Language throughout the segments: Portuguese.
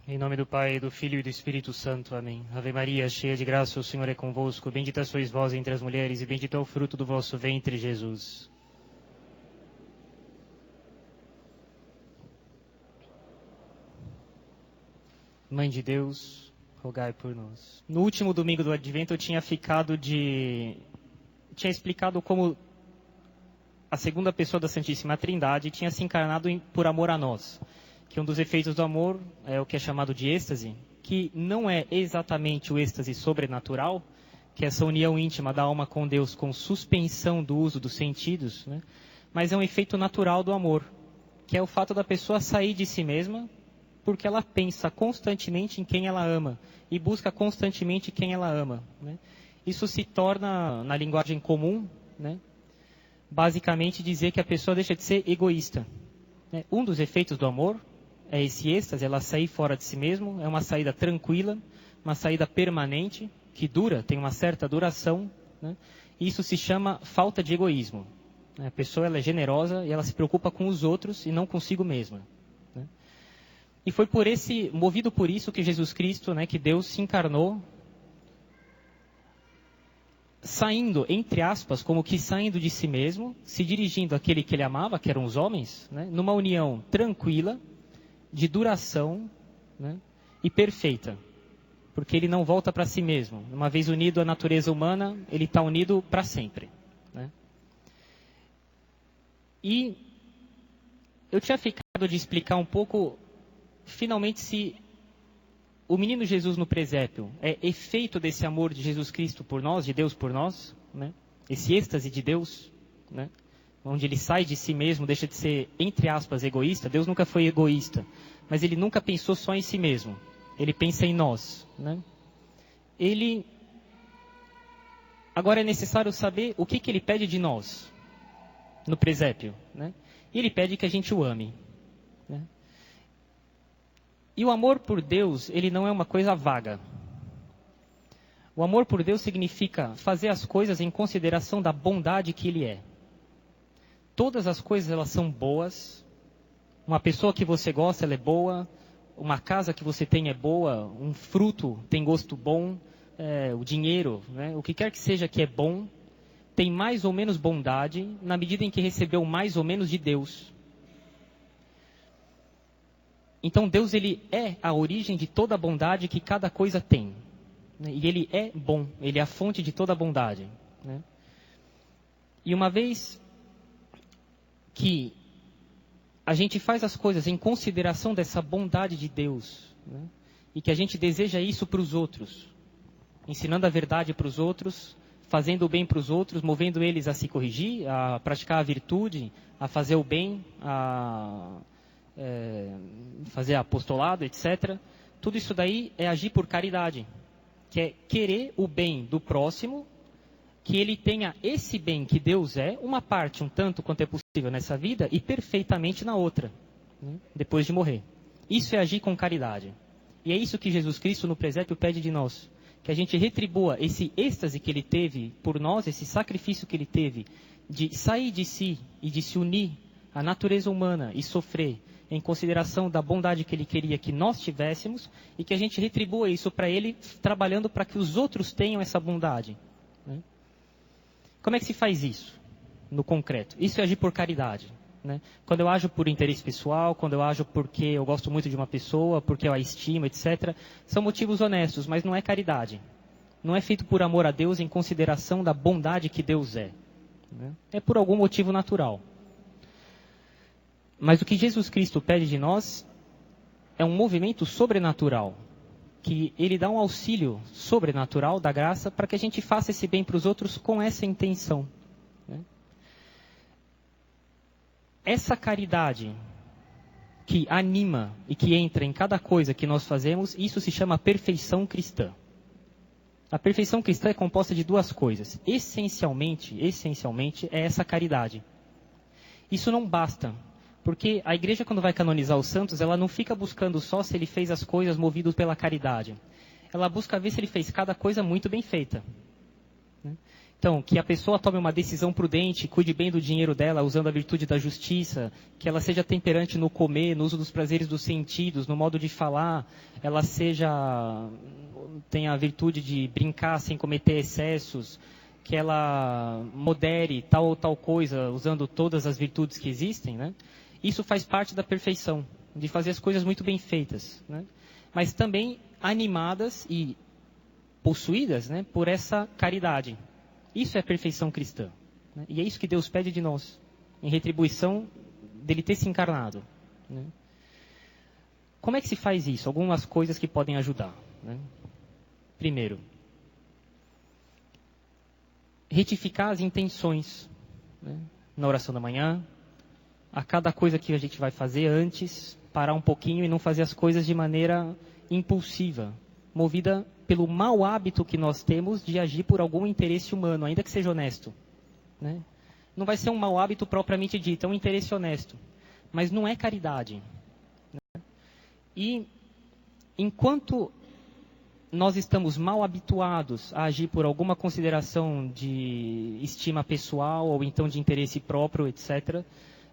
Em nome do Pai, do Filho e do Espírito Santo. Amém. Ave Maria, cheia de graça, o Senhor é convosco. Bendita sois vós entre as mulheres e bendito é o fruto do vosso ventre, Jesus. Mãe de Deus, rogai por nós. No último domingo do Advento eu tinha explicado como a segunda pessoa da Santíssima Trindade tinha se encarnado por amor a nós. Que um dos efeitos do amor é o que é chamado de êxtase, que não é exatamente o êxtase sobrenatural, que é essa união íntima da alma com Deus com suspensão do uso dos sentidos, né? Mas é um efeito natural do amor, que é o fato da pessoa sair de si mesma, porque ela pensa constantemente em quem ela ama e busca constantemente quem ela ama, né? Isso se torna, na linguagem comum, né, basicamente dizer que a pessoa deixa de ser egoísta. Um dos efeitos do amor é esse êxtase, ela sair fora de si mesmo, é uma saída tranquila, uma saída permanente, que dura, tem uma certa duração, né? Isso se chama falta de egoísmo. A pessoa ela é generosa e ela se preocupa com os outros e não consigo mesma, né? E foi movido por isso que Jesus Cristo, né, que Deus se encarnou, saindo, entre aspas, como que saindo de si mesmo, se dirigindo àquele que ele amava, que eram os homens, né, numa união tranquila, de duração, né, e perfeita. Porque ele não volta para si mesmo. Uma vez unido à natureza humana, ele está unido para sempre, né? E eu tinha ficado de explicar um pouco, finalmente, se o menino Jesus no presépio é efeito desse amor de Jesus Cristo por nós, de Deus por nós, né? Esse êxtase de Deus, né, onde ele sai de si mesmo, deixa de ser, entre aspas, egoísta. Deus nunca foi egoísta, mas ele nunca pensou só em si mesmo. Ele pensa em nós, né? Agora é necessário saber o que ele pede de nós no presépio, né? E ele pede que a gente o ame, né? E o amor por Deus, ele não é uma coisa vaga. O amor por Deus significa fazer as coisas em consideração da bondade que ele é. Todas as coisas, elas são boas. Uma pessoa que você gosta, ela é boa. Uma casa que você tem é boa. Um fruto tem gosto bom. O dinheiro, né? O que quer que seja que é bom, tem mais ou menos bondade na medida em que recebeu mais ou menos de Deus. Então Deus, ele é a origem de toda a bondade que cada coisa tem, né? E ele é bom, ele é a fonte de toda a bondade, né? E uma vez que a gente faz as coisas em consideração dessa bondade de Deus, né, e que a gente deseja isso para os outros, ensinando a verdade para os outros, fazendo o bem para os outros, movendo eles a se corrigir, a praticar a virtude, a fazer o bem, a fazer apostolado, etc. Tudo isso daí é agir por caridade, que é querer o bem do próximo, que ele tenha esse bem que Deus é, uma parte, um tanto quanto é possível nessa vida e perfeitamente na outra, né, depois de morrer. Isso é agir com caridade. E é isso que Jesus Cristo no presépio pede de nós, que a gente retribua esse êxtase que ele teve por nós, esse sacrifício que ele teve, de sair de si e de se unir à natureza humana e sofrer, em consideração da bondade que ele queria que nós tivéssemos, e que a gente retribua isso para ele, trabalhando para que os outros tenham essa bondade, né? Como é que se faz isso, no concreto? Isso é agir por caridade, né? Quando eu ajo por interesse pessoal, quando eu ajo porque eu gosto muito de uma pessoa, porque eu a estimo, etc., são motivos honestos, mas não é caridade. Não é feito por amor a Deus em consideração da bondade que Deus é, né? É por algum motivo natural. Mas o que Jesus Cristo pede de nós é um movimento sobrenatural, que ele dá um auxílio sobrenatural da graça para que a gente faça esse bem para os outros com essa intenção, né? Essa caridade que anima e que entra em cada coisa que nós fazemos, isso se chama perfeição cristã. A perfeição cristã é composta de duas coisas. Essencialmente é essa caridade. Isso não basta. Porque a igreja, quando vai canonizar os santos, ela não fica buscando só se ele fez as coisas movido pela caridade. Ela busca ver se ele fez cada coisa muito bem feita, né? Então, que a pessoa tome uma decisão prudente, cuide bem do dinheiro dela, usando a virtude da justiça, que ela seja temperante no comer, no uso dos prazeres dos sentidos, no modo de falar, ela tenha a virtude de brincar sem cometer excessos, que ela modere tal ou tal coisa, usando todas as virtudes que existem, né? Isso faz parte da perfeição, de fazer as coisas muito bem feitas, né? Mas também animadas e possuídas, né, por essa caridade. Isso é a perfeição cristã, né? E é isso que Deus pede de nós, em retribuição dele ter se encarnado, né? Como é que se faz isso? Algumas coisas que podem ajudar, né? Primeiro, retificar as intenções, né? Na oração da manhã, a cada coisa que a gente vai fazer antes, parar um pouquinho e não fazer as coisas de maneira impulsiva, movida pelo mau hábito que nós temos de agir por algum interesse humano, ainda que seja honesto, né? Não vai ser um mau hábito propriamente dito, é um interesse honesto, mas não é caridade, né? E enquanto nós estamos mal habituados a agir por alguma consideração de estima pessoal ou então de interesse próprio, etc.,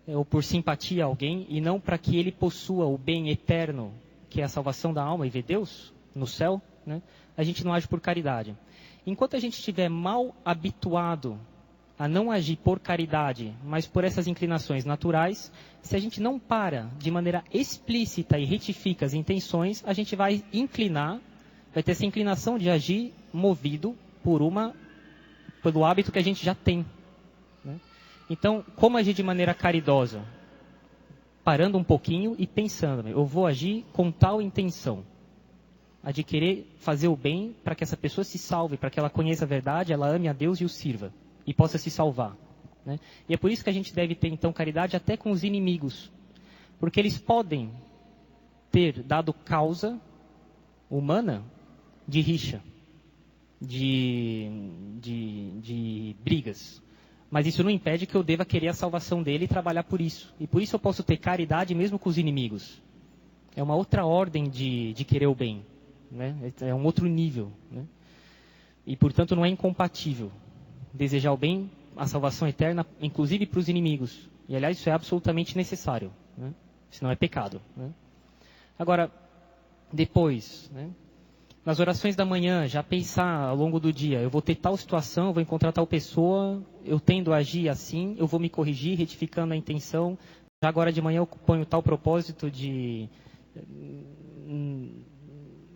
ou por simpatia a alguém, e não para que ele possua o bem eterno, que é a salvação da alma e ver Deus no céu, né? A gente não age por caridade. Enquanto a gente estiver mal habituado a não agir por caridade, mas por essas inclinações naturais, se a gente não para de maneira explícita e retifica as intenções, a gente vai ter essa inclinação de agir movido pelo hábito que a gente já tem, né? Então, como agir de maneira caridosa? Parando um pouquinho e pensando, eu vou agir com tal intenção, a de querer fazer o bem para que essa pessoa se salve, para que ela conheça a verdade, ela ame a Deus e o sirva, e possa se salvar, né? E é por isso que a gente deve ter, então, caridade até com os inimigos, porque eles podem ter dado causa humana de rixa, de brigas. Mas isso não impede que eu deva querer a salvação dele e trabalhar por isso. E por isso eu posso ter caridade mesmo com os inimigos. É uma outra ordem de querer o bem, né? É um outro nível, né? E, portanto, não é incompatível desejar o bem, a salvação eterna, inclusive para os inimigos. E, aliás, isso é absolutamente necessário, né? Senão é pecado, né? Agora, depois, né, nas orações da manhã, já pensar ao longo do dia, eu vou ter tal situação, eu vou encontrar tal pessoa, eu tendo a agir assim, eu vou me corrigir, retificando a intenção. Já agora de manhã eu ponho tal propósito de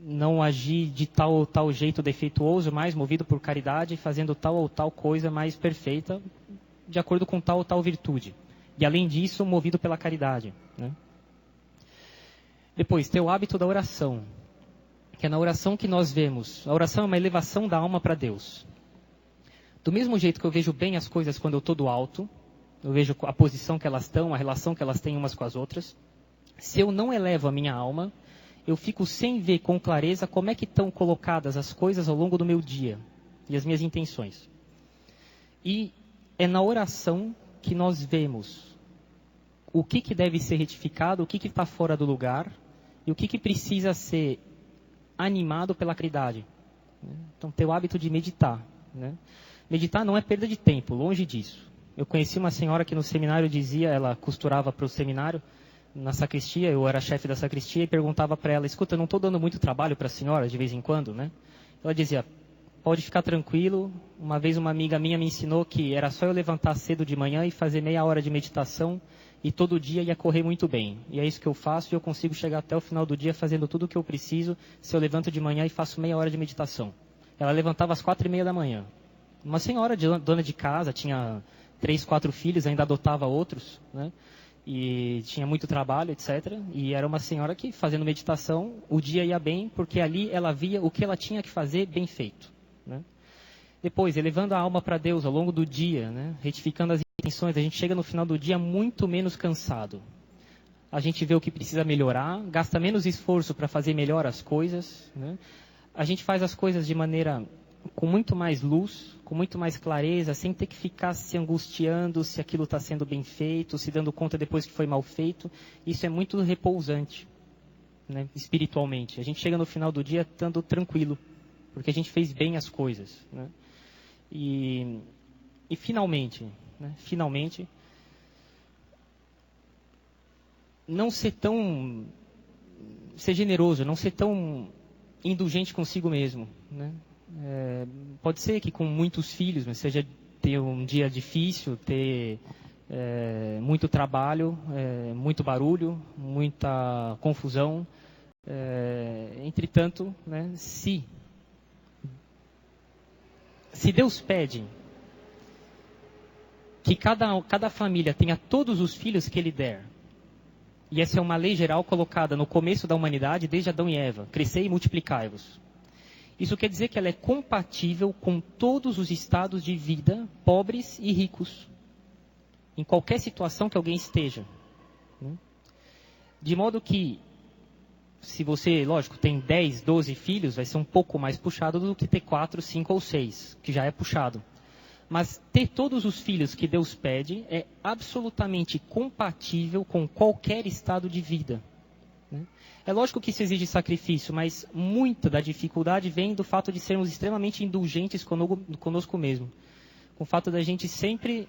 não agir de tal ou tal jeito defeituoso, mas movido por caridade, fazendo tal ou tal coisa mais perfeita, de acordo com tal ou tal virtude. E além disso, movido pela caridade, né? Depois, ter o hábito da oração, que é na oração que nós vemos. A oração é uma elevação da alma para Deus. Do mesmo jeito que eu vejo bem as coisas quando eu estou do alto, eu vejo a posição que elas estão, a relação que elas têm umas com as outras. Se eu não elevo a minha alma, eu fico sem ver com clareza como é que estão colocadas as coisas ao longo do meu dia e as minhas intenções. E é na oração que nós vemos o que deve ser retificado, o que está fora do lugar e o que precisa ser animado pela caridade. Então, ter o hábito de meditar, né? Meditar não é perda de tempo, longe disso. Eu conheci uma senhora que no seminário dizia, ela costurava para o seminário, na sacristia, eu era chefe da sacristia, e perguntava para ela, escuta, eu não estou dando muito trabalho para a senhora de vez em quando, né? Ela dizia, pode ficar tranquilo. Uma vez uma amiga minha me ensinou que era só eu levantar cedo de manhã e fazer meia hora de meditação, e todo dia ia correr muito bem. E é isso que eu faço, e eu consigo chegar até o final do dia fazendo tudo o que eu preciso, se eu levanto de manhã e faço meia hora de meditação. Ela levantava às 4:30 da manhã. Uma senhora dona de casa, tinha 3, 4 filhos, ainda adotava outros, né? E tinha muito trabalho, etc. E era uma senhora que, fazendo meditação, o dia ia bem, porque ali ela via o que ela tinha que fazer bem feito, né? Depois, elevando a alma para Deus ao longo do dia, né, retificando as intenções, a gente chega no final do dia muito menos cansado. A gente vê o que precisa melhorar, gasta menos esforço para fazer melhor as coisas, né? A gente faz as coisas de maneira com muito mais luz, com muito mais clareza, sem ter que ficar se angustiando se aquilo está sendo bem feito, se dando conta depois que foi mal feito. Isso é muito repousante, né, espiritualmente. A gente chega no final do dia estando tranquilo, porque a gente fez bem as coisas, né? E finalmente, né, finalmente, não ser generoso, não ser tão indulgente consigo mesmo, né? Pode ser que com muitos filhos, mas seja ter um dia difícil, ter muito trabalho, muito barulho, muita confusão. Entretanto, né, se Deus pede que cada família tenha todos os filhos que Ele der, e essa é uma lei geral colocada no começo da humanidade, desde Adão e Eva, crescei e multiplicai-vos. Isso quer dizer que ela é compatível com todos os estados de vida, pobres e ricos, em qualquer situação que alguém esteja. De modo que, se você, lógico, tem 10, 12 filhos, vai ser um pouco mais puxado do que ter 4, 5 ou 6, que já é puxado. Mas ter todos os filhos que Deus pede é absolutamente compatível com qualquer estado de vida. É lógico que isso exige sacrifício, mas muita da dificuldade vem do fato de sermos extremamente indulgentes conosco mesmo. Com o fato da gente sempre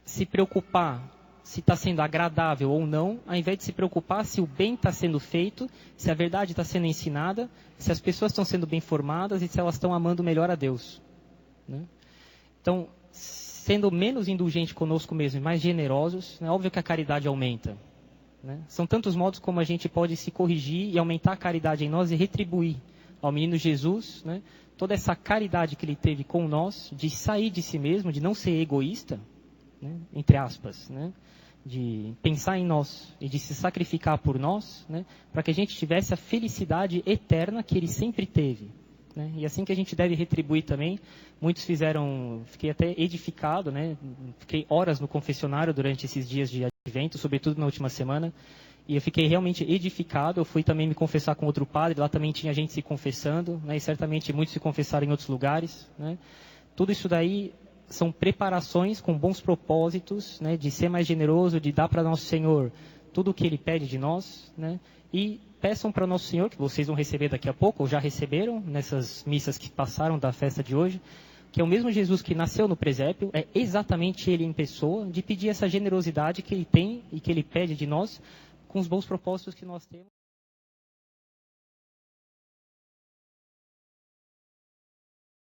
se preocupar se está sendo agradável ou não, ao invés de se preocupar se o bem está sendo feito, se a verdade está sendo ensinada, se as pessoas estão sendo bem formadas e se elas estão amando melhor a Deus. Né? Então, sendo menos indulgente conosco mesmo e mais generosos, é óbvio que a caridade aumenta. Né? São tantos modos como a gente pode se corrigir e aumentar a caridade em nós e retribuir ao menino Jesus, né, toda essa caridade que ele teve com nós, de sair de si mesmo, de não ser egoísta, né, entre aspas, né, de pensar em nós e de se sacrificar por nós, né, para que a gente tivesse a felicidade eterna que ele sempre teve. Né, e assim que a gente deve retribuir também. Muitos fiquei até edificado, né, fiquei horas no confessionário durante esses dias de advento, sobretudo na última semana, e eu fiquei realmente edificado. Eu fui também me confessar com outro padre, lá também tinha gente se confessando, né, e certamente muitos se confessaram em outros lugares. Né. Tudo isso daí são preparações com bons propósitos, né, de ser mais generoso, de dar para Nosso Senhor tudo o que Ele pede de nós, né, e peçam para Nosso Senhor, que vocês vão receber daqui a pouco, ou já receberam nessas missas que passaram da festa de hoje, que é o mesmo Jesus que nasceu no presépio, é exatamente Ele em pessoa, de pedir essa generosidade que Ele tem e que Ele pede de nós, com os bons propósitos que nós temos.